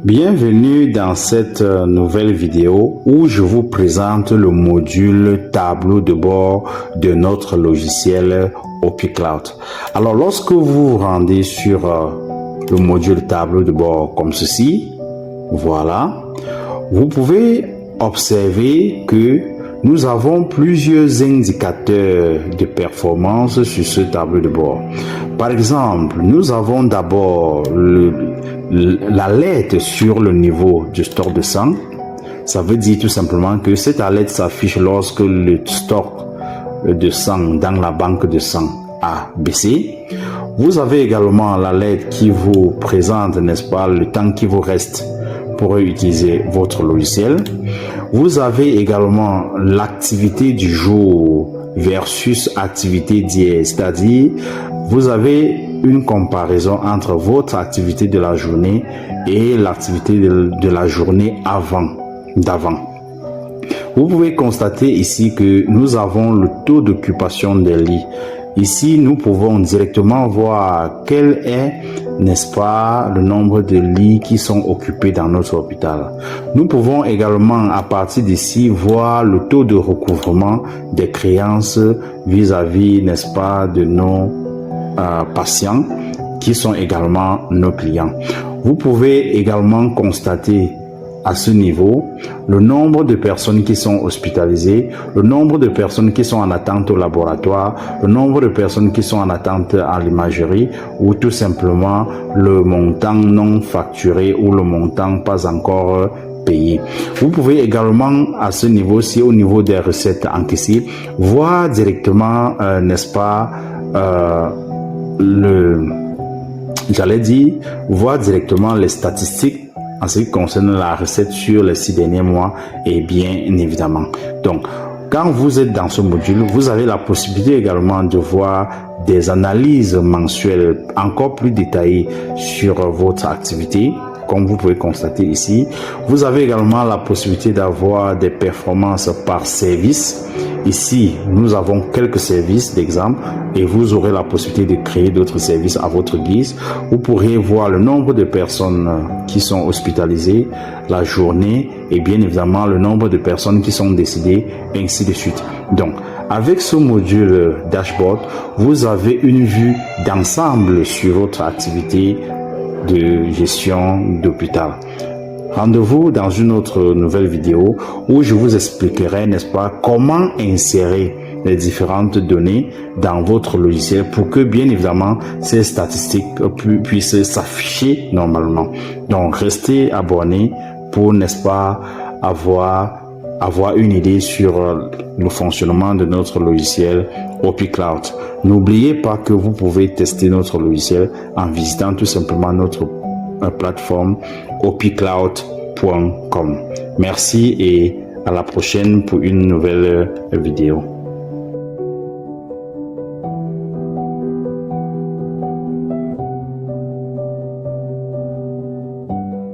Bienvenue dans cette nouvelle vidéo où je vous présente le module tableau de bord de notre logiciel OpiCloud. Alors lorsque vous vous rendez sur le module tableau de bord comme ceci, voilà, vous pouvez observer que nous avons plusieurs indicateurs de performance sur ce tableau de bord. Par exemple, nous avons d'abord l'alerte sur le niveau du stock de sang. Ça veut dire tout simplement que cette alerte s'affiche lorsque le stock de sang dans la banque de sang a baissé. Vous avez également l'alerte qui vous présente, n'est-ce pas, le temps qui vous reste pour utiliser votre logiciel. Vous avez également l'activité du jour versus activité d'hier, c'est-à-dire vous avez une comparaison entre votre activité de la journée et l'activité de la journée d'avant. Vous pouvez constater ici que nous avons le taux d'occupation des lits. Ici, nous pouvons directement voir quel est, n'est-ce pas, le nombre de lits qui sont occupés dans notre hôpital. Nous pouvons également, à partir d'ici, voir le taux de recouvrement des créances vis-à-vis, n'est-ce pas, de nos patients qui sont également nos clients. Vous pouvez également constater à ce niveau le nombre de personnes qui sont hospitalisées, le nombre de personnes qui sont en attente au laboratoire, le nombre de personnes qui sont en attente à l'imagerie ou tout simplement le montant non facturé ou le montant pas encore payé. Vous pouvez également à ce niveau-ci, au niveau des recettes encaissées, voir directement, n'est-ce pas, voir directement les statistiques en ce qui concerne la recette sur les 6 derniers mois et bien évidemment. Donc, quand vous êtes dans ce module, vous avez la possibilité également de voir des analyses mensuelles encore plus détaillées sur votre activité. Comme vous pouvez constater ici, vous avez également la possibilité d'avoir des performances par service. Ici, nous avons quelques services d'exemple et vous aurez la possibilité de créer d'autres services à votre guise. Vous pourrez voir le nombre de personnes qui sont hospitalisées, la journée et bien évidemment le nombre de personnes qui sont décédées, ainsi de suite. Donc, avec ce module dashboard, vous avez une vue d'ensemble sur votre activité de gestion d'hôpital. Rendez-vous dans une autre nouvelle vidéo où je vous expliquerai, n'est-ce pas, comment insérer les différentes données dans votre logiciel pour que, bien évidemment, ces statistiques puissent s'afficher normalement. Donc, restez abonnés pour, n'est-ce pas, avoir une idée sur le fonctionnement de notre logiciel OpiCloud. N'oubliez pas que vous pouvez tester notre logiciel en visitant tout simplement notre plateforme opicloud.com. Merci et à la prochaine pour une nouvelle vidéo.